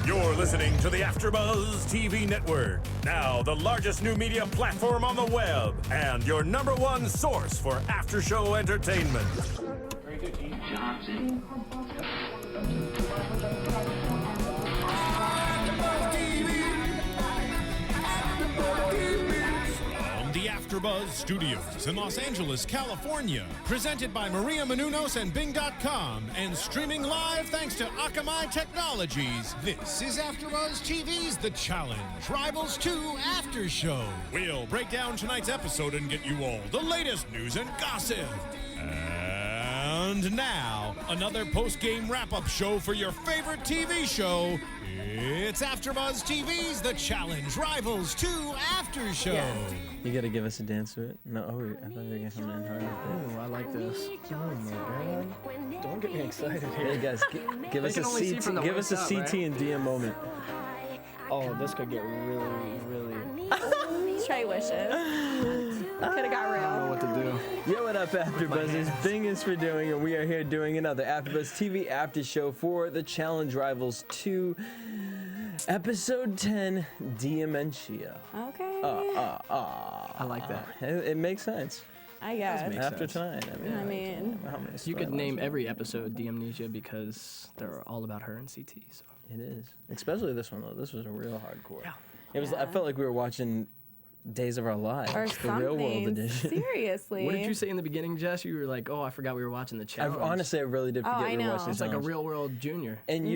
You're listening to the AFTERBUZZ TV network, now the largest new media platform on the web, and your #1 source for after-show entertainment. Very good, Gene Johnson. The AFTERBUZZ Studios in Los Angeles, California. Presented by Maria Menounos and Bing.com and streaming live thanks to Akamai Technologies. This is AFTERBUZZ TV's The Challenge Rivals 2 After Show. We'll break down tonight's episode and get you all the latest news and gossip. And now, another post-game wrap-up show for your favorite TV show. It's AFTERBUZZ TV's The Challenge Rivals 2 After Show. Yeah. You gotta give us a dance to it. No, I thought you were gonna come in hard. Oh, I like this. Oh my god! Don't get me excited here. Hey guys, give us a CT. Give us a CT and Diem moment. Oh, this could get really, really. Trey wishes. Could have got real. I don't know what to do. Yo, what up, AfterBuzzers? Bing is for doing, and we are here doing another AfterBuzz TV after show for the Challenge Rivals 2, Episode 10, Diemnesia. Okay. I like that. It makes sense. I guess. After tonight, I mean, You could name every episode Diemnesia because they're all about her and CT. So. It is, especially this one though. This was a real hardcore. Yeah. It was. I felt like we were watching Days of Our Lives, or the real world edition. Seriously. What did you say in the beginning, Jess? You were like, "Oh, I forgot we were watching the challenge." Honestly, I really did forget we were watching the It's like a challenge. real world junior. And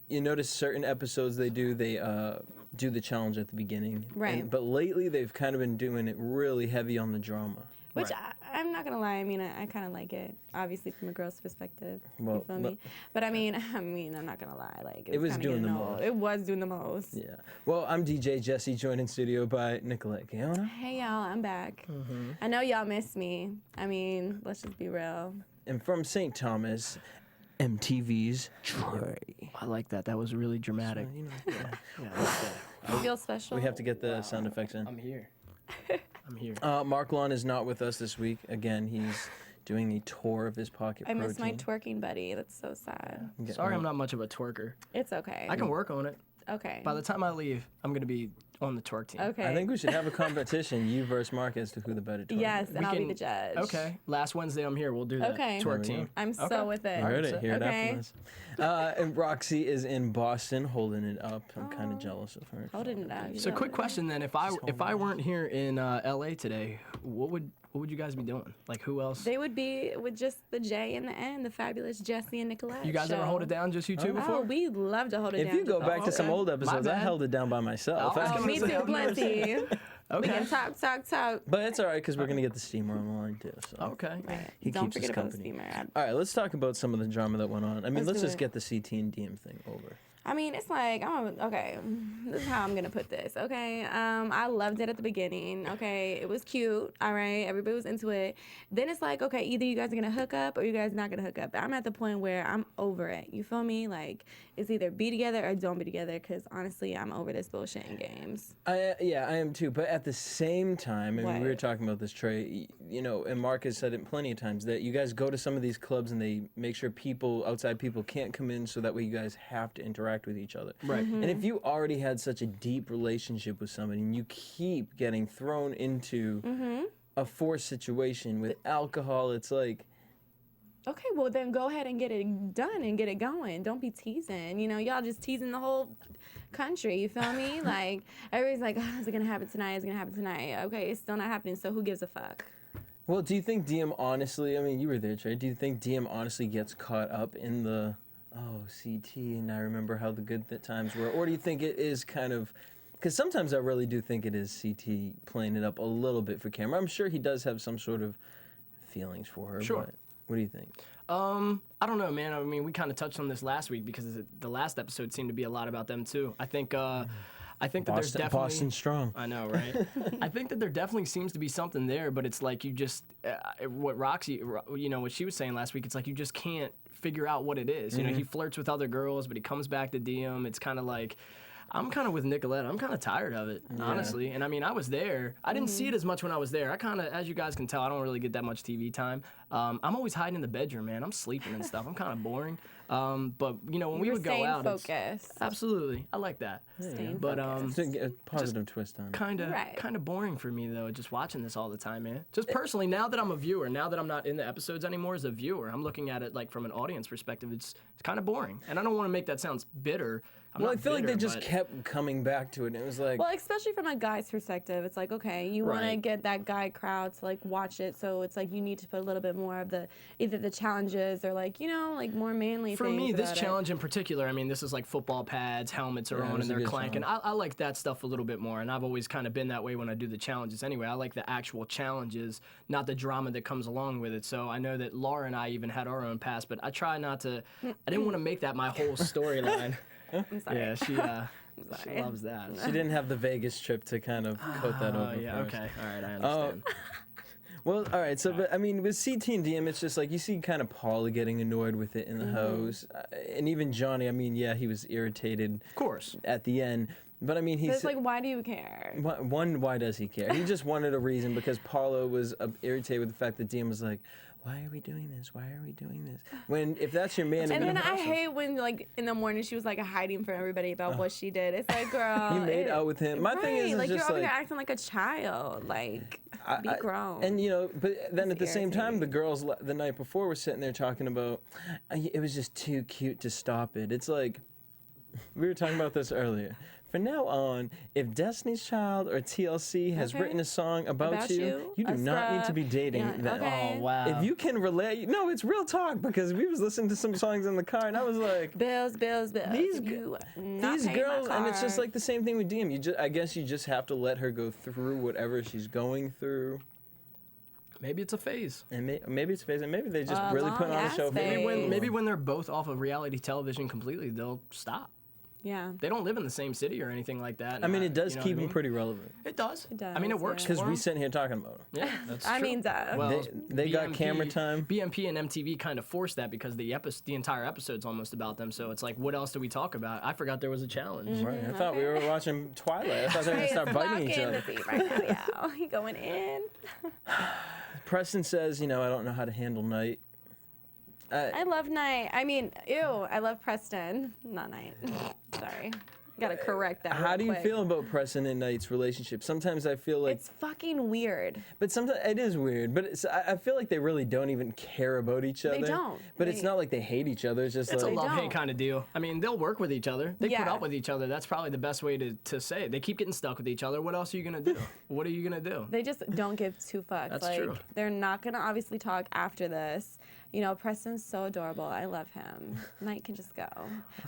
you notice certain episodes they do the challenge at the beginning. Right. But lately they've kind of been doing it really heavy on the drama. Which I'm not gonna lie. I mean, I kind of like it. Obviously, from a girl's perspective. Well, you feel me? But I mean, I'm not gonna lie. Like it was kinda doing the getting old. most. It was doing the most. Yeah. Well, I'm DJ Jesse, joined in studio by Nicolette Gaona. Hey y'all, I'm back. I know y'all missed me. I mean, let's just be real. And from St. Thomas, MTV's Trey. I like that. That was really dramatic. You know, Yeah, I like that. I feel special. we have to get the sound effects in. I'm here. I'm here. Mark Lon is not with us this week. Again, he's doing a tour of his pocket I protein. miss my twerking buddy. That's so sad. Sorry, I'm not much of a twerker. It's okay. I can work on it. Okay. By the time I leave, I'm gonna be on the twerk team. Okay. I think we should have a competition, you versus Mark, as to who the better twerker Yes, is. and I'll be the judge. Okay. Last Wednesday I'm here. We'll do that. Okay. Twerk team. I'm so with it. You heard it. Hear it Okay. after this. And Roxy is in Boston, holding it up. I'm kind of jealous of her. Holding it up. So quick question then: if I weren't here in LA today, what would you guys be doing? Like who else? They would be with just the J in the end, the fabulous Jesse and Nicolette. You guys ever hold it down, just you two before? Oh, we love to hold it down. If you go just back to some okay. old episodes, I bad. held it down by myself. Oh, me too, plenty. We Okay. can talk. But it's all right because we're gonna get the steamer on the line too. So Okay. he Don't keeps us forget about the company. steamer. All right, let's talk about some of the drama that went on. I mean, Let's let's do just it. get the CT and Diem thing over. I mean, it's like, okay, this is how I'm going to put this, okay? I loved it at the beginning, okay? It was cute, all right? Everybody was into it. Then it's like, okay, either you guys are going to hook up or you guys not going to hook up. I'm at the point where I'm over it, you feel me? Like, it's either be together or don't be together because, honestly, I'm over this bullshit in games. Yeah, I am too. But at the same time, I mean, we were What? talking about this, Trey. You know, and Mark has said it plenty of times that you guys go to some of these clubs and they make sure outside people can't come in, so that way you guys have to interact with each other. Right. And if you already had such a deep relationship with somebody and you keep getting thrown into a forced situation with alcohol, it's like. Okay, well, then go ahead and get it done and get it going. Don't be teasing. You know, y'all just teasing the whole country, you feel me? Like, everybody's like, oh, is it going to happen tonight? Is it going to happen tonight? Okay, it's still not happening, so who gives a fuck? Well, do you think Diem honestly, I mean, you were there, Trey, do you think Diem honestly gets caught up in the, oh, CT, and I remember how the good times were? Or do you think it is kind of, because sometimes I really do think it is CT playing it up a little bit for camera. I'm sure he does have some sort of feelings for her. Sure. But what do you think? I don't know, man. I mean, we kind of touched on this last week because the last episode seemed to be a lot about them too. I think that there's definitely Boston strong. I know, right? I think that there definitely seems to be something there, but it's like you just what Roxy, you know, what she was saying last week. It's like you just can't figure out what it is. You know, he flirts with other girls, but he comes back to Diem. It's kind of like. I'm kind of with Nicolette. I'm kind of tired of it, honestly. And I mean, I was there. I didn't see it as much when I was there. I kind of, as you guys can tell, I don't really get that much TV time. I'm always hiding in the bedroom, man. I'm sleeping and stuff. I'm kind of boring. But when we You're would go staying out, focused. absolutely, I like that. Staying But focused. It's a positive twist on it. kind of boring for me though, just watching this all the time, man. Just personally, now that I'm a viewer, now that I'm not in the episodes anymore as a viewer, I'm looking at it like from an audience perspective. It's kind of boring, and I don't want to make that sound bitter. I feel like they just kept coming back to it. And it was like, Well, especially from a guy's perspective, it's like, okay, you want to Right. get that guy crowd to like watch it, so it's like you need to put a little bit more of either the challenges or like more manly For things. me, this about it. challenge in particular, I mean, this is like football pads, helmets are Yeah, it on, was and a they're good clanking. I like that stuff a little bit more, and I've always kind of been that way when I do the challenges anyway. I like the actual challenges, not the drama that comes along with it. So I know that Laura and I even had our own pass, but I try not to, I didn't want to make that my whole storyline. I'm sorry. Yeah, she sorry. loves that. she didn't have the Vegas trip to kind of coat that over. Yeah, for us. okay, all right, I understand. Well, all right. So, but I mean, with CT and Diem, it's just like you see kind of Paula getting annoyed with it in the house, and even Johnny. I mean, yeah, he was irritated Of course. at the end, but I mean, But it's like, why do you care? why does he care? He just wanted a reason because Paula was irritated with the fact that Diem was like, why are we doing this? Why are we doing this? When if that's your man, And then I hate when like in the morning she was like hiding from everybody about what she did. It's like, girl, you made out with him. My thing is like just you're over like, here acting like a child. Like, be grown. And but then at the same time, irritating. the girls the night before were sitting there talking about it was just too cute to stop it. It's like we were talking about this earlier. From now on, if Destiny's Child or TLC has Okay. written a song about you, you do not need to be dating them. okay. Oh, wow. If you can relate, no, it's real talk because we was listening to some songs in the car and I was like, Bills. these If you not these paying my girls, and it's just card. like the same thing with Diem. I guess you just have to let her go through whatever she's going through. Maybe it's a phase. And maybe it's phase, and maybe they just A really put on a long-ass show. phase. Maybe when they're both off of reality television completely, they'll stop. Yeah. They don't live in the same city or anything like that. I mean, it does you know keep what I them mean? pretty relevant It does. It does, I mean, it works yeah. because for we 'em. sitting here talking about them. Yeah, that's I true. mean, duh. Well, They got camera time. BMP and MTV kind of forced that because the entire episode's almost about them. So it's like, what else do we talk about? I forgot there was a challenge. Right. I thought we were watching Twilight. I thought they were gonna Hey, start it's biting each blocking other. the seat right now, yeah. He going in. Preston says, I don't know how to handle Night. I love Night. I mean, I love Preston. Not Night. Sorry. Gotta correct that. How real do you quick. feel about Preston and Night's relationship? Sometimes I feel like, It's fucking weird. but sometimes it is weird. But I feel like they really don't even care about each other. don't. But it's not like they hate each other. It's just It's a like love-hate don't. kind of deal. I mean, they'll work with each other. They put Yeah. up with each other. That's probably the best way to say it. They keep getting stuck with each other. What else are you going to do? What are you going to do? They just don't give two fucks. That's like, true. They're not gonna obviously talk after this. Preston's so adorable. I love him. Night can just go.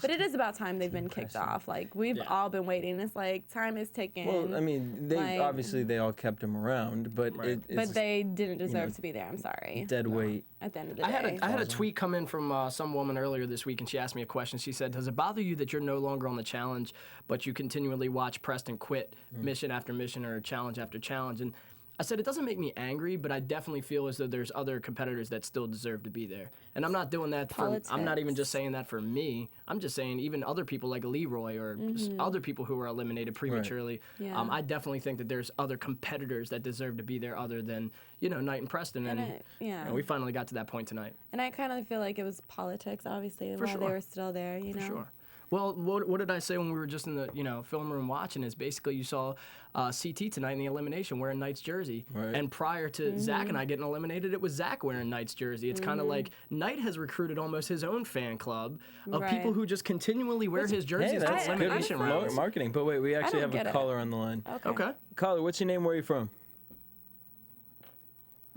But it is about time they've been kicked off. Like, we've Yeah. all been waiting. It's like, time is ticking. well, I mean, they obviously they all kept him around, but Right. it's but they didn't deserve to be there. I'm sorry. dead weight. At the end of the I day. had a tweet come in from some woman earlier this week, and she asked me a question. She said, "Does it bother you that you're no longer on the challenge, but you continually watch Preston quit mission after mission or challenge after challenge?" And I said, it doesn't make me angry, but I definitely feel as though there's other competitors that still deserve to be there. And I'm not doing that for, I'm not even Politics. just saying that for me. I'm just saying even other people like Leroy or just other people who were eliminated prematurely. Yeah. I definitely think that there's other competitors that deserve to be there other than, Knight and Preston. And, yeah. we finally got to that point tonight. And I kind of feel like it was politics, obviously, while sure. they were still there, Sure. Well, what did I say when we were just in the film room watching? Is basically you saw CT tonight in the elimination wearing Knight's jersey, Right. and prior to Zach and I getting eliminated, it was Zach wearing Knight's jersey. It's kind of like Knight has recruited almost his own fan club of people Right. who just continually wear his Hey, jerseys to that's good elimination rounds. marketing. But wait, we actually don't have a get it. caller on the line. Okay. Caller, what's your name? Where are you from?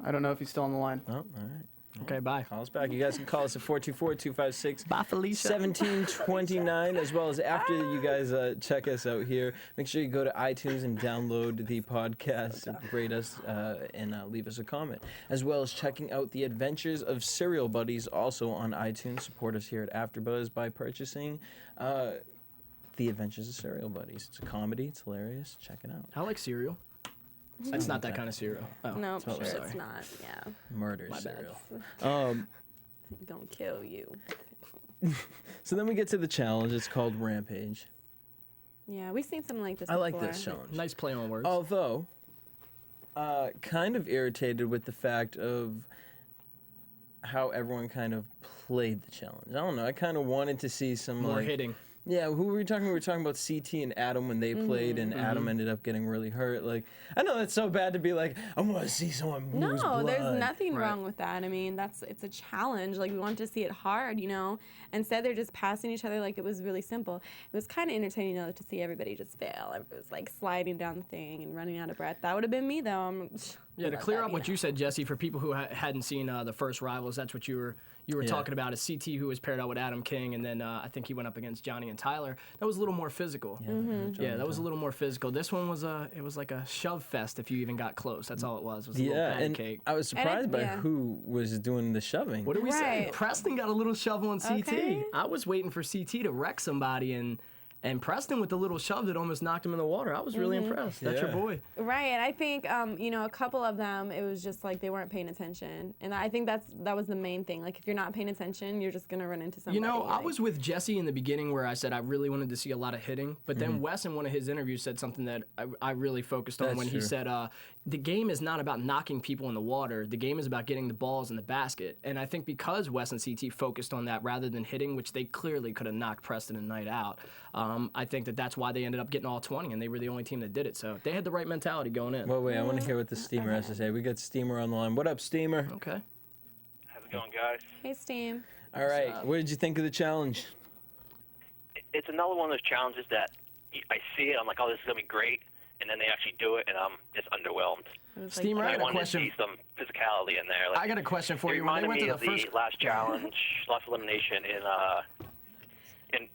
I don't know if he's still on the line. Oh, all right. Okay. Bye. Call us back. You guys can call us at 424-256. Bye, Felicia. 1729, as well as after you guys check us out here, make sure you go to iTunes and download the podcast, rate us, and leave us a comment, as well as checking out the Adventures of Serial Buddies also on iTunes. Support us here at AfterBuzz by purchasing the Adventures of Serial Buddies. It's a comedy. It's hilarious. Check it out. I like cereal. It's not that kind of cereal. Oh, No, what we're sure saying. it's not. Yeah. Murder My bad. cereal. Don't kill you. So then we get to the challenge. It's called Rampage. Yeah, we've seen something like this I before. like this challenge. Nice play on words. Although, kind of irritated with the fact of how everyone kind of played the challenge. I don't know. I kind of wanted to see some More like, hitting. Yeah, who were we talking? We were talking about CT and Adam when they played, and Adam ended up getting really hurt. Like, I know that's so bad to be like, I want to see someone lose No, blood. there's nothing wrong with that. I mean, it's a challenge. Like, we want to see it hard, you know. Instead, they're just passing each other like it was really simple. It was kind of entertaining though to see everybody just fail. It was like sliding down the thing and running out of breath. That would have been me though. Yeah, to clear up what you said, Jesse, for people who hadn't seen the first Rivals, that's what you were talking about, is CT, who was paired out with Adam King, and then I think he went up against Johnny and Tyler. That was a little more physical. Yeah, that was a little more physical. This one was it was like a shove fest if you even got close. That's all it was. It was a little patty cake. I was surprised by who was doing the shoving. What did we say? Preston got a little shove on CT. Okay. I was waiting for CT to wreck somebody, and Preston with the little shove that almost knocked him in the water. I was really impressed. That's your boy. Right, and I think you know, a couple of them, it was just like they weren't paying attention, and I think that was the main thing. Like, if you're not paying attention, you're just gonna run into somebody. You know, like, I was with Jesse in the beginning where I said I really wanted to see a lot of hitting, but then Wes in one of his interviews said something that I really focused on when he said the game is not about knocking people in the water. The game is about getting the balls in the basket, and I think because Wes and CT focused on that rather than hitting, which they clearly could have knocked Preston and Knight out, I think that's why they ended up getting all 20, and they were the only team that did it. So they had the right mentality going in. Well, wait, I want to hear what the Steamer has to say. We got Steamer on the line. What up, Steamer? Okay. How's it going, guys? Hey, Steam. All right. What did you think of the challenge? It's another one of those challenges that I see it, I'm like, oh, this is going to be great, and then they actually do it, and I'm just underwhelmed. Steamer, I I got a wanted to question. see some physicality in there. Like, I got a question for it you. When they reminded went me to of the first, last challenge, last elimination in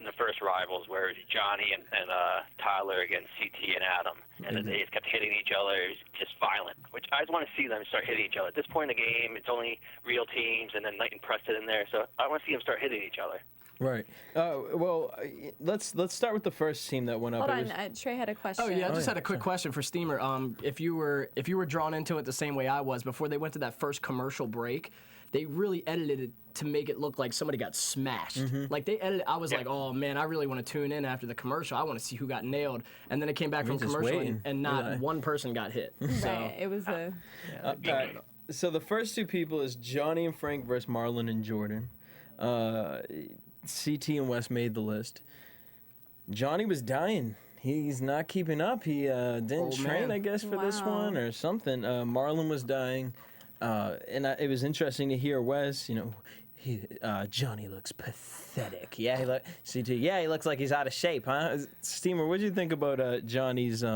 the first Rivals, where it was Johnny and Tyler against CT and Adam, and then they just kept hitting each other. It was just violent, which I just want to see them start hitting each other. At this point in the game, it's only real teams, and then Knight and Preston in there, so I want to see them start hitting each other. Right. Well, let's start with the first team that went up. Hold on, Trey had a question. Oh yeah, I just had a quick question for Steamer. If you were drawn into it the same way I was before they went to that first commercial break, they really edited it to make it look like somebody got smashed. Like they edited. I was like, oh man, I really want to tune in after the commercial. I want to see who got nailed. And then it came back from just commercial, waiting. and not one person got hit. So Right, it was a. All right. So the first two people is Johnny and Frank versus Marlon and Jordan. CT and Wes made the list. Johnny was dying. He's not keeping up. He didn't train, man. I guess, for this Wow. one or something. Marlon was dying. It was interesting to hear Wes, Johnny looks pathetic. Yeah, CT. Yeah, he looks like he's out of shape, huh? Steamer, what did you think about Johnny's? It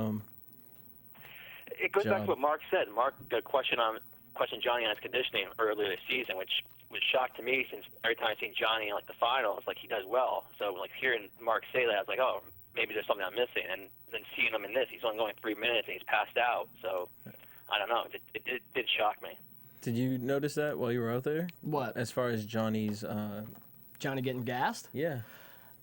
goes back Job. to what Mark said. Mark questioned Johnny on his conditioning earlier this season, which was shocked to me since every time I've seen Johnny in like the finals, like he does well. So like hearing Mark say that, I was like, oh, maybe there's something I'm missing. And then seeing him in this, he's only going 3 minutes and he's passed out. So I don't know. It did shock me. Did you notice that while you were out there? what? As far as Johnny's, Johnny getting gassed? yeah.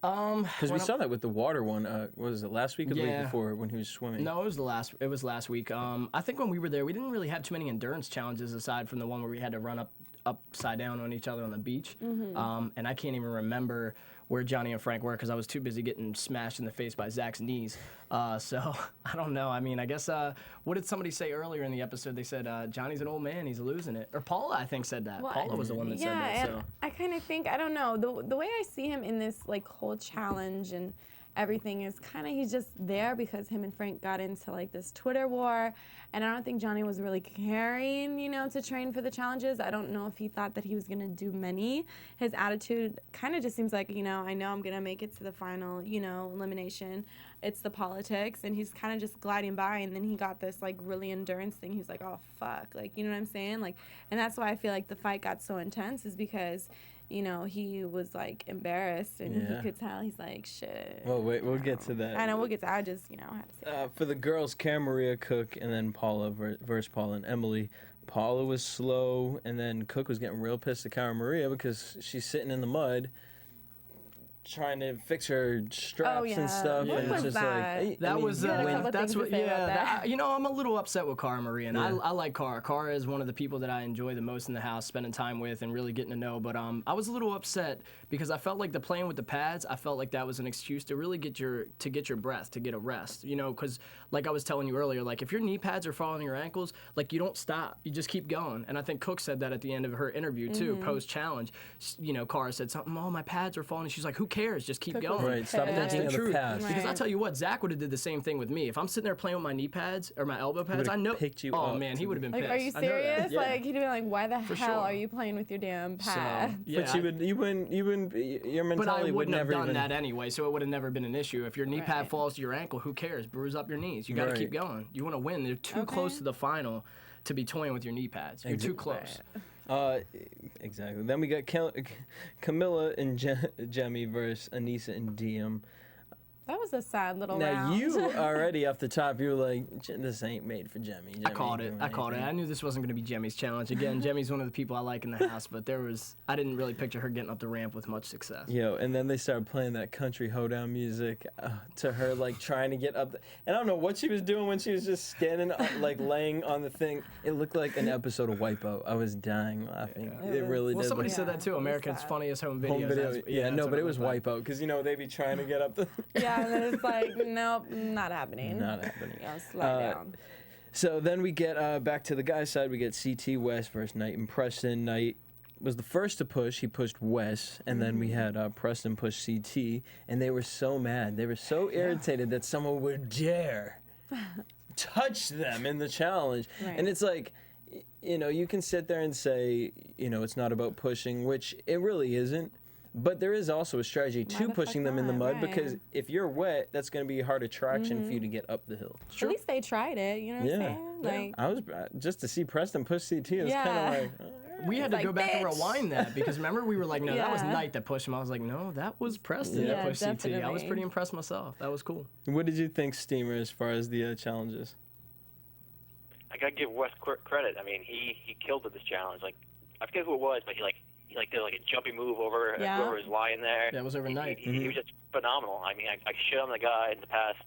Because we saw that with the water one. What was it, last week or the week Yeah. before when he was swimming? No, it was last week. I think when we were there, we didn't really have too many endurance challenges aside from the one where we had to run upside down on each other on the beach. And I can't even remember where Johnny and Frank were because I was too busy getting smashed in the face by Zach's knees. So I don't know. I mean, I guess what did somebody say earlier in the episode? They said Johnny's an old man. He's losing it. Or Paula, I think, said that. Well, Paula was the one that said that. and So. I kind of think, I don't know, the way I see him in this like whole challenge and everything is kind of, he's just there because him and Frank got into like this Twitter war, and I don't think Johnny was really caring, to train for the challenges. I don't know if he thought that he was gonna do many. His attitude kind of just seems like, I know I'm gonna make it to the final, elimination. It's the politics, and he's kind of just gliding by, and then he got this like really endurance thing. He's like, oh fuck, like, you know what I'm saying? Like, and that's why I feel like the fight got so intense, is because he was like embarrassed, and Yeah. he could tell. He's like, shit. Well, wait, we'll get to that. I know, we'll get to. I just, had to say. For the girls, Karen Maria, Cook, and then Paula versus Paula and Emily. Paula was slow, and then Cook was getting real pissed at Karen Maria because she's sitting in the mud. trying to fix her straps yeah. and stuff, What and it's was just that? like That was couple that's things to what say about that. you know, I'm a little upset with Cara Marie, and Yeah. I like Cara. Cara is one of the people that I enjoy the most in the house, spending time with and really getting to know. But I was a little upset because I felt like the playing with the pads, I felt like that was an excuse to really get your breath, to get a rest. You know, because like I was telling you earlier, like if your knee pads are falling on your ankles, like you don't stop, you just keep going. And I think Cook said that at the end of her interview too, post challenge. You know, Cara said something, "Oh, my pads are falling," and she's like, "Who cares? Just keep going." right, stop And That's thinking the of the truth. past. Because I Right. tell you what, Zach would have did the same thing with me. If I'm sitting there playing with my knee pads or my elbow pads, I know. picked you oh up man, to he would have been Like, pissed. are you I know that. serious? Yeah. Like, he'd be like, why the hell sure. are you playing with your damn pad? Yeah, But you wouldn't, your but I mentality would wouldn't have never done even. that anyway, so it would have never been an issue. If your knee pad Right. falls to your ankle, who cares? Bruise up your knees. You got to Right. keep going. You want to win. They're too close to the final to be toying with your knee pads. You're too close. Exactly. Then we got Camilla and Jemmy versus Anissa and Diem. That was a sad little Now round. you already off the top, you were like, "This ain't made for Jemmy." I called it. I knew this wasn't going to be Jemmy's challenge. Again, Jemmy's one of the people I like in the house, but I didn't really picture her getting up the ramp with much success. Yo, and then they started playing that country hoedown music to her, like trying to get up. And I don't know what she was doing when she was just standing, like laying on the thing. It looked like an episode of Wipeout. I was dying laughing. It really Well, did. somebody look- said that too. it was America's sad. Funniest Home Videos. Home video. That's- Yeah, that's no, what but it was looked like. Wipeout because they be trying to get up the. Yeah, and then it's like, nope, not happening. Not happening. Yeah, slide down. So then we get back to the guy's side. We get CT West versus Knight and Preston. Knight was the first to push. He pushed West, and then we had Preston push CT, and they were so mad. They were so irritated that someone would dare touch them in the challenge. Right. And it's like, you know, you can sit there and say, you know, it's not about pushing, which it really isn't. But there is also a strategy to the pushing fuck them in the not, mud because right. if you're wet, that's going to be hard attraction for you to get up the hill. At least they tried it, you know what I'm saying? Like, I was just to see Preston push CT. It was Yeah. kind of like, We had to Like, go back and bitch. rewind that because remember we were like, no, that was Yeah. Knight that pushed him. I was like, no, that was Preston Yeah, that pushed CT. I was definitely. pretty impressed myself. That was cool. what did you think, Steamer, as far as the challenges? I gotta give Wes credit. I mean, he killed at this challenge. Like, I forget who it was, but he did like a jumpy move over Yeah. whoever was lying there. Yeah, it was overnight. He was just phenomenal. I mean, I shit on the guy in the past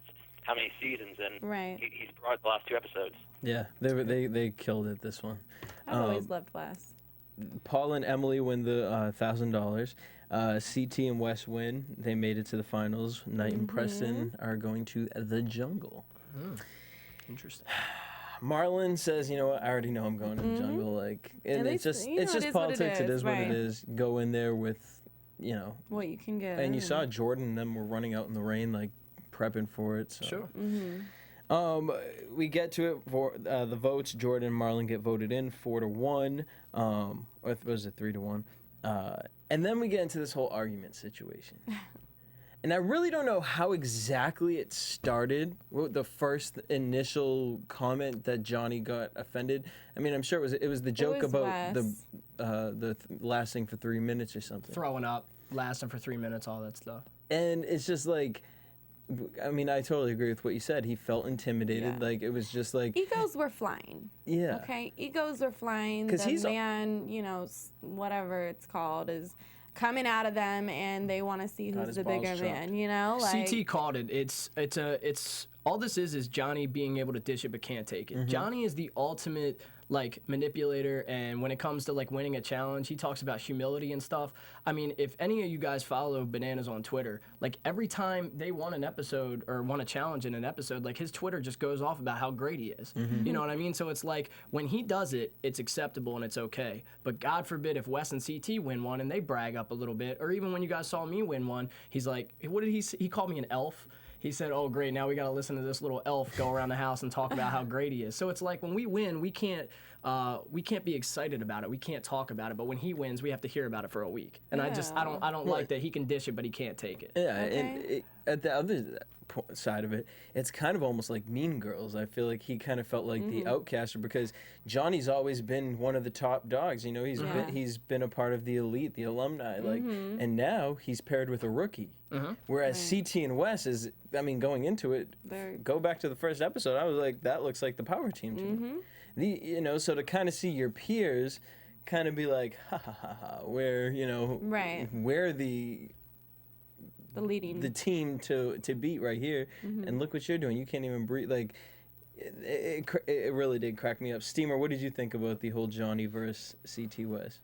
how many seasons, and Right. he's brought the last 2 episodes. Yeah, they killed it this one. I've always loved Wes. Paul and Emily win the $1,000. CT and Wes win. They made it to the finals. Knight and Preston are going to the jungle. Interesting. Marlon says, "You know what? I already know I'm going to the jungle." Like, and At it's least, just you know, it's it just is what it politics. It is, is what right. it is. Go in there with, you know. What you can get. And you saw Jordan and them were running out in the rain, like prepping for it. So. Sure. We get to it for the votes. Jordan and Marlon get voted in 4-1, or was it 3-1? And then we get into this whole argument situation. And I really don't know how exactly it started. The first initial comment that Johnny got offended. I mean, I'm sure it was the joke was about Wes. the lasting for 3 minutes or something. Throwing up, lasting for 3 minutes, all that stuff. And it's just like, I mean, I totally agree with what you said. He felt intimidated. Yeah. Like, it was just like, Egos were flying. yeah. Okay, egos were flying. 'Cause The he's a- man, you know, whatever it's called, is coming out of them, and they want to see Got who's his the balls bigger chopped. man. You know, like CT called it. It's all this is Johnny being able to dish it but can't take it. Johnny is the ultimate like manipulator, and when it comes to like winning a challenge, he talks about humility and stuff. I mean, if any of you guys follow Bananas on Twitter, like every time they won an episode or won a challenge in an episode, like his Twitter just goes off about how great he is. You know what I mean? So it's like when he does it, it's acceptable and it's okay. But God forbid if Wes and CT win one and they brag up a little bit, or even when you guys saw me win one, he's like, what did he say? He called me an elf. He said, "Oh, great! Now we got to listen to this little elf go around the house and talk about how great he is." So it's like when we win, we can't be excited about it. We can't talk about it. But when he wins, we have to hear about it for a week. And I don't like that he can dish it, but he can't take it. Yeah, Okay. and at the other side of it, it's kind of almost like Mean Girls. I feel like he kind of felt like the outcaster because Johnny's always been one of the top dogs. You know, he's been a part of the elite, the alumni, like, and now he's paired with a rookie. Whereas CT and Wes is, I mean, going into it, go back to the first episode, I was like, that looks like the power team to me. You know, so to kind of see your peers kind of be like, ha ha ha ha, where, you know, Right. where the the team to beat right here. And look what you're doing. You can't even breathe. Like, it really did crack me up. Steamer, what did you think about the whole Johnny versus CT Wes?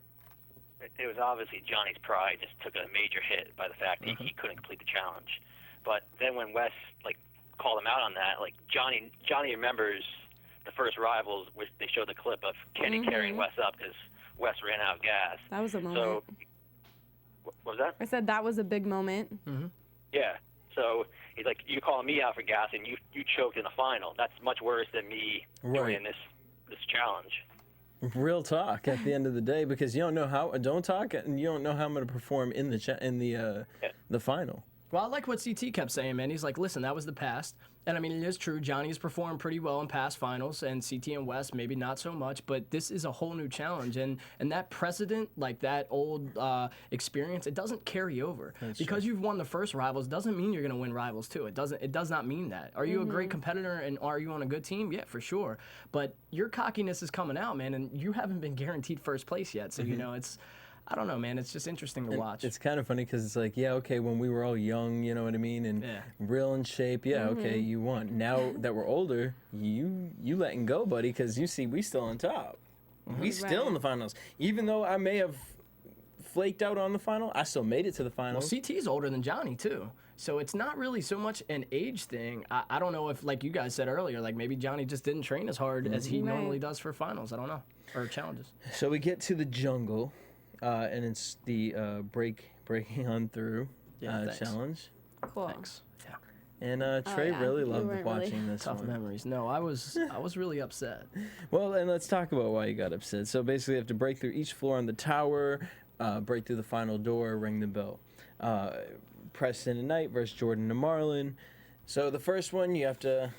It was obviously Johnny's pride just took a major hit by the fact he couldn't complete the challenge. But then when Wes called him out on that, Johnny remembers the first Rivals, which they showed the clip of Kenny carrying Wes up because Wes ran out of gas. That was a moment. So what was that? I said that was a big moment. Yeah. So he's like, you calling me out for gas and you choked in the final. That's much worse than me doing this challenge. Real talk at the end of the day, because you don't know how. Don't talk, and you don't know how I'm going to perform in the final. Well, I like what CT kept saying, man. He's like, listen, that was the past. And, I mean, it is true. Johnny's performed pretty well in past finals, and CT and Wes maybe not so much, but this is a whole new challenge. And that precedent, like that old experience, it doesn't carry over. Because you've won the first Rivals doesn't mean you're going to win Rivals, too. It does not mean that. Are you a great competitor, and are you on a good team? Yeah, for sure. But your cockiness is coming out, man, and you haven't been guaranteed first place yet. So, you know, I don't know, man. It's just interesting to watch. It's kind of funny because it's like, yeah, okay, when we were all young, you know what I mean, and real in shape, yeah, okay, you won. Now that we're older, you letting go, buddy, because you see, we still on top. We still in the finals. Even though I may have flaked out on the final, I still made it to the finals. Well, CT's older than Johnny, too. So it's not really so much an age thing. I don't know if, like you guys said earlier, like maybe Johnny just didn't train as hard as he normally does for finals. I don't know. Or challenges. So we get to the jungle. And it's the breaking on through challenge. Cool. Thanks. Yeah. And Trey really loved watching this Tough one. memories. No, I was really upset. Well, and let's talk about why you got upset. So basically, you have to break through each floor on the tower, break through the final door, ring the bell. Preston and Knight versus Jordan and Marlon. So the first one, you have to.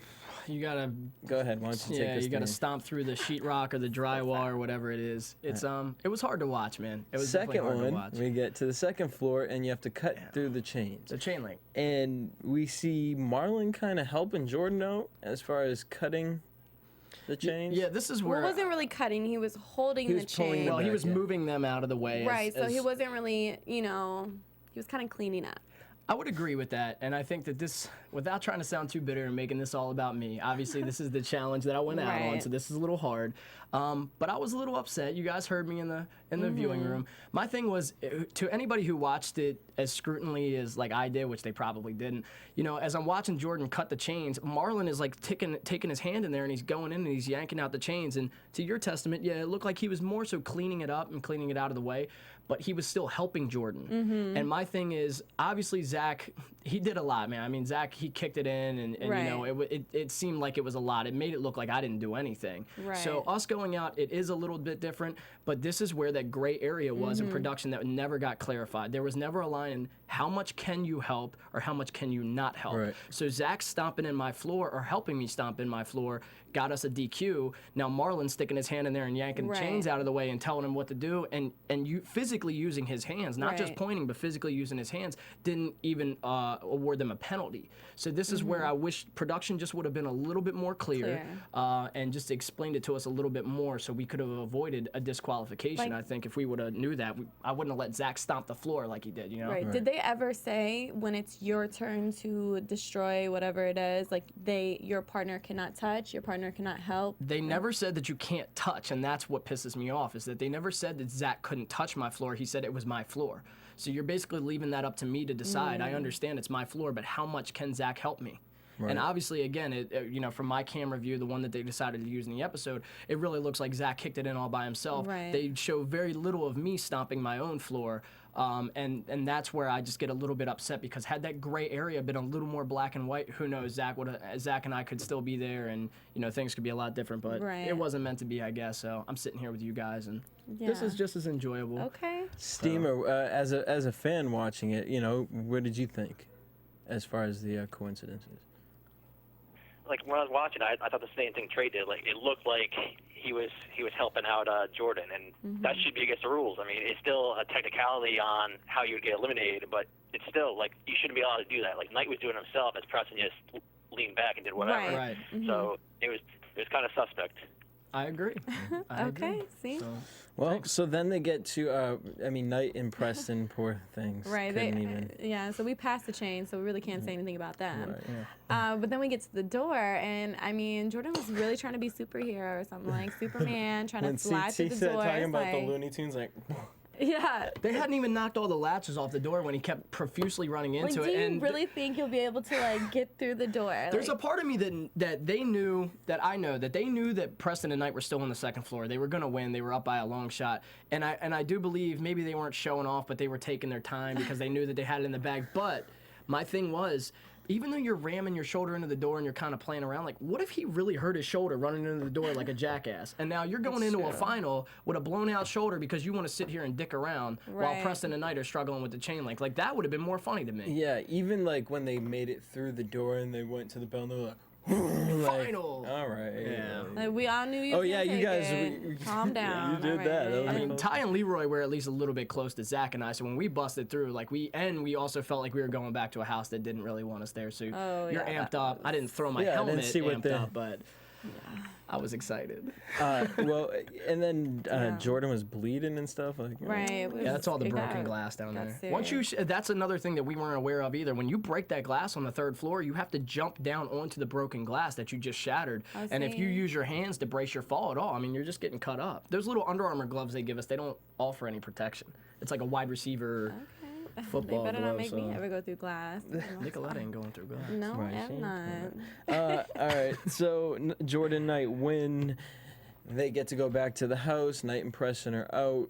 You gotta go ahead. Why don't you take this? You gotta stomp through the sheetrock or the drywall or whatever it is. It's it was hard to watch, man. It was second hard one. To watch. We get to the second floor and you have to cut through the chains. The chain link. And we see Marlon kind of helping Jordan out as far as cutting the chains. Yeah, this is where Well, wasn't really cutting. He was holding the chain. Well, he was moving them out of the way. Right. So he wasn't really, he was kind of cleaning up. I would agree with that, and I think that this, without trying to sound too bitter and making this all about me, obviously this is the challenge that I went out on, so this is a little hard. But I was a little upset. You guys heard me in the viewing room. My thing was, to anybody who watched it as scrutinally as like I did, which they probably didn't, as I'm watching Jordan cut the chains, Marlon is like taking his hand in there and he's going in and he's yanking out the chains. And to your testament, yeah, it looked like he was more so cleaning it up and cleaning it out of the way, but he was still helping Jordan. And my thing is, obviously Zach, he did a lot, man. I mean, Zach, he kicked it in, and it seemed like it was a lot. It made it look like I didn't do anything. Right. So us going out, it is a little bit different, but this is where that gray area was in production that never got clarified. There was never a line in how much can you help or how much can you not help. Right. So Zach stomping in my floor or helping me stomp in my floor got us a DQ. Now Marlon sticking his hand in there and yanking chains out of the way and telling him what to do, and you physically using his hands, not just pointing, but physically using his hands, didn't even award them a penalty. So this is where I wish production just would have been a little bit more clear. And just explained it to us a little bit more, so we could have avoided a disqualification. I think if we would have knew that, I wouldn't have let Zach stomp the floor like he did. Right. Did they ever say when it's your turn to destroy whatever it is, like your partner cannot touch, your partner cannot help? They never said that you can't touch, and that's what pisses me off, is that they never said that Zach couldn't touch my floor. He said it was my floor. So you're basically leaving that up to me to decide. I understand it's my floor, but how much can Zach help me? Right. And obviously, again, from my camera view, the one that they decided to use in the episode, it really looks like Zach kicked it in all by himself. Right. They show very little of me stomping my own floor. And that's where I just get a little bit upset, because had that gray area been a little more black and white, who knows, Zach and I could still be there, and things could be a lot different, but it wasn't meant to be, I guess. So I'm sitting here with you guys, and this is just as enjoyable. Okay. Steamer, as a fan watching it, what did you think as far as the coincidences? Like when I was watching, I thought the same thing Trey did. Like it looked like he was helping out Jordan, and that should be against the rules. I mean, it's still a technicality on how you would get eliminated, but it's still like you shouldn't be allowed to do that. Like Knight was doing it himself, as Preston just leaned back and did whatever. Right. So it was kind of suspect. I agree. I agree. Okay, see? So, Well, so then they get to, Knight and Preston, poor things. Right. Couldn't even. Yeah, so we passed the chain, so we really can't say anything about them. Right. But then we get to the door, and I mean, Jordan was really trying to be superhero or something, like Superman, trying When to slide CT through the said door. talking It's about the like, Looney Tunes, like, yeah. they hadn't even knocked all the latches off the door when he kept profusely running Like, into do it. you And really think you'll be able to like get through the door? there's a Like, part of me that they knew, that I know, that they knew that Preston and Knight were still on the second floor. They were going to win. They were up by a long shot. And I do believe maybe they weren't showing off, but they were taking their time because they knew that they had it in the bag. But my thing was, even though you're ramming your shoulder into the door and you're kind of playing around, like, what if he really hurt his shoulder running into the door like a jackass? And now you're going into a final with a blown out shoulder because you want to sit here and dick around while Right. Preston and Knight are struggling with the chain link. Like, that would have been more funny to me. yeah, even like when they made it through the door and they went to the bell and they were like, like, Final. all right. Yeah. like, we all knew you. Oh, was yeah, gonna you take guys, it. Calm down. you did that. That was I alright. mean, Ty and Leroy were at least a little bit close to Zach and I, so when we busted through, like, we also felt like we were going back to a house that didn't really want us there, so Oh, you're yeah, amped that up. I didn't throw my Yeah, I didn't helmet see what amped the- up, but I was excited. Well, and then Yeah. Jordan was bleeding and stuff. Like, Right. it Yeah, that's all the it broken got- glass down got there. Once serious. that's another thing that we weren't aware of either. When you break that glass on the third floor, you have to jump down onto the broken glass that you just shattered. I And if you see. use your hands to brace your fall at all, I mean, you're just getting cut up. Those little Under Armour gloves they give us, they don't offer any protection. It's like a wide receiver football They better glove. not make so. me ever go through glass. Nicolette ain't going through glass. No, Right, I'm see? not. All right, so Jordan Knight win. They get to go back to the house. Knight and Preston are out.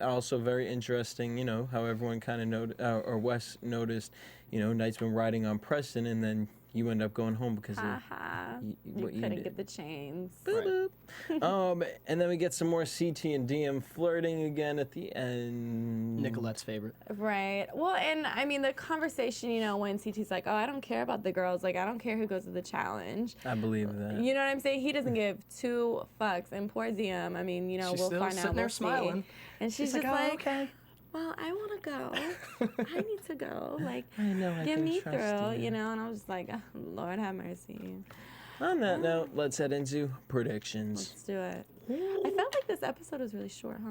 Also very interesting, how everyone kind of noticed, or Wes noticed, Knight's been riding on Preston, and then you end up going home because of Haha. You what you couldn't did. get the chains. And then we get some more CT and Diem flirting again at the end. Nicolette's favorite. Right. Well, and I mean, the conversation, when CT's like, oh, I don't care about the girls. Like, I don't care who goes to the challenge. I believe that. You know what I'm saying? He doesn't give two fucks. And poor Diem, I mean, She's we'll still find sitting out. there We'll see. smiling. And she's just like, like, oh, okay. well, I want to go. I need to go. Like, I know I get can me trust through, you. And I was just like, oh, Lord have mercy. On that note, let's head into predictions. Let's do it. I felt like this episode was really short, huh?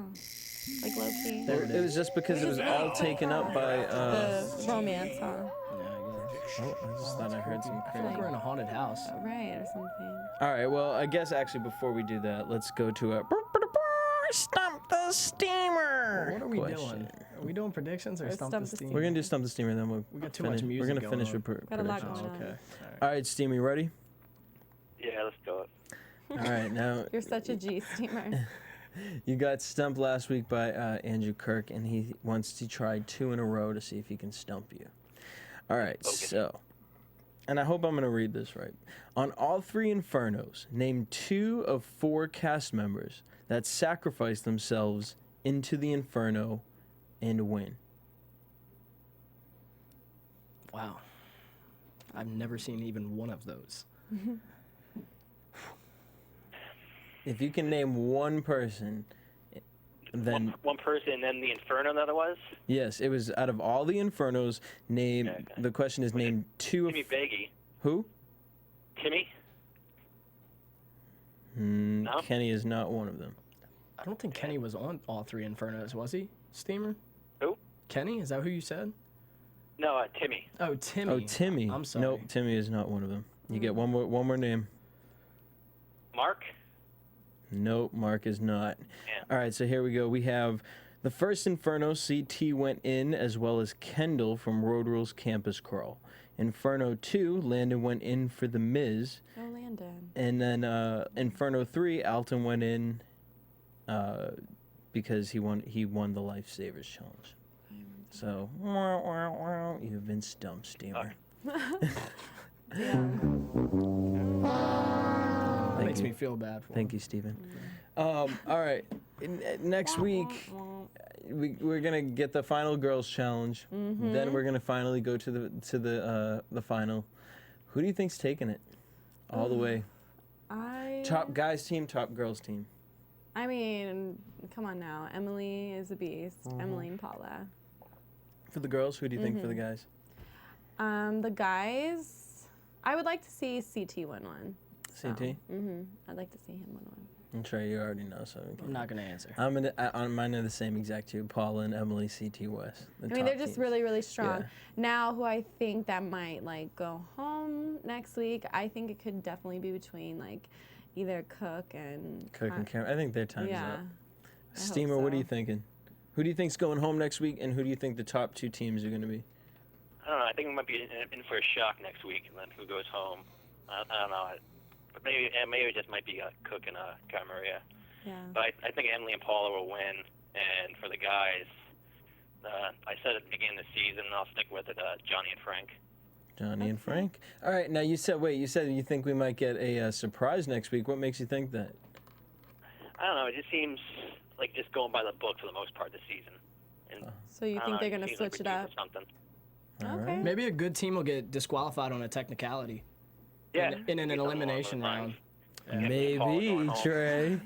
Like low key. It was just because it was all taken up by. The romance, huh? Oh, I just thought I heard some I feel like we're in a haunted house. Right, or something. All right, well, I guess actually before we do that, let's go to a Stump the Steamer. What are we question. doing? Are we doing predictions or Stump Stump the the Steam? We're gonna do Stump the Steamer, then we'll. We got too much music We're gonna going finish on. with Got a lot predictions. going on. Okay. All right, Steamy, ready? Yeah, let's do it. All right, now You're such a G steamer. you got stumped last week by Andrew Kirk, and he wants to try 2 in a row to see if he can stump you. All right, so, and I hope I'm going to read this right. On all 3 Infernos, name 2 of 4 cast members that sacrifice themselves into the Inferno and win. Wow. I've never seen even one of those. If you can name one person, then One person, and then the Inferno that it was? yes, it was out of all the Infernos. Name. Okay. The question is name 2 of Timmy Baggy. who? Timmy? No? Kenny is not one of them. I don't think Kenny was on all 3 Infernos, was he? Steamer? Who? Kenny? Is that who you said? No, Timmy. Oh, Timmy. Oh, Timmy. I'm sorry. Nope, Timmy is not one of them. You get one more name. Mark? Nope, Mark is not. Yeah. All right, so here we go. We have the first Inferno. CT went in, as well as Kendall from Road Rules Campus Crawl. Inferno 2, Landon went in for the Miz. Oh, Landon. And then Inferno 3, Alton went in because he won the Lifesavers Challenge. So, you've been stumped, Steamer. That makes me feel bad for Thank you, Steven. All right. Next week, we're gonna get the final girls challenge. Then we're gonna finally go to the final. Who do you think's taking it all the way? Top guys team, top girls team. I mean, come on now. Emily is a beast. Emily and Paula. For the girls, who do you think for the guys? The guys, I would like to see CT win one. CT. I'd like to see him win one. And Trey, you already know, so we can- I'm not gonna answer. Mine are the same exact two. Paula and Emily, CT West. I mean, they're just really, really strong. Yeah. Now, who I think that might like go home next week, I think it could definitely be between like either Cook and Cameron. I think their time's yeah. up. hope Steamer, what are so. you thinking? Who do you think's going home next week, and who do you think the top 2 teams are going to be? I don't know. I think we might be in for a shock next week, and then who goes home? I don't know. But maybe it just might be Cook and Cara Maria. Yeah. But I think Emily and Paula will win. And for the guys, I said at the beginning of the season, and I'll stick with it, Johnny and Frank. Johnny and Frank. All right, now you said you think we might get a surprise next week. What makes you think that? I don't know. It just seems like just going by the book for the most part this season. And So you I don't think know, they're gonna seems like switch it we're due up? for something. All Okay. right. Maybe a good team will get disqualified on a technicality. Yeah. In an maybe something along elimination those lines. round. Yeah, Maybe, Paula going home. Trey.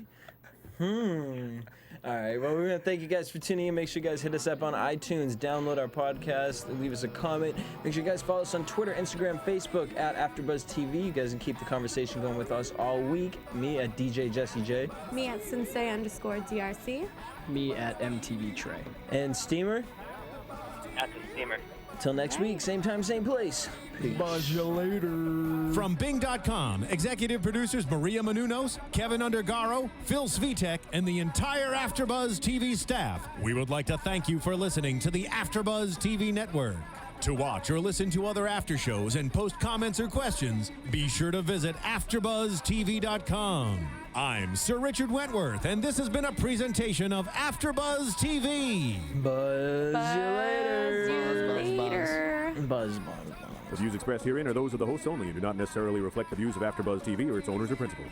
All right, well, we're going to thank you guys for tuning in. Make sure you guys hit us up on iTunes, download our podcast, leave us a comment. Make sure you guys follow us on Twitter, Instagram, Facebook at AfterBuzz TV. You guys can keep the conversation going with us all week. Me at DJ Jesse J. Me at Sensei_DRC. Me at MTV Trey. And Steamer. At the steamer. Till next week, same time, same place. Buzz you later. From Bing.com, executive producers Maria Menounos, Kevin Undergaro, Phil Svitek, and the entire AfterBuzz TV staff, we would like to thank you for listening to the AfterBuzz TV network. To watch or listen to other after shows and post comments or questions, be sure to visit AfterBuzzTV.com. I'm Sir Richard Wentworth, and this has been a presentation of AfterBuzz TV. Buzz you later. Buzz. Buzz. The views expressed herein are those of the hosts only and do not necessarily reflect the views of AfterBuzz TV or its owners or principals.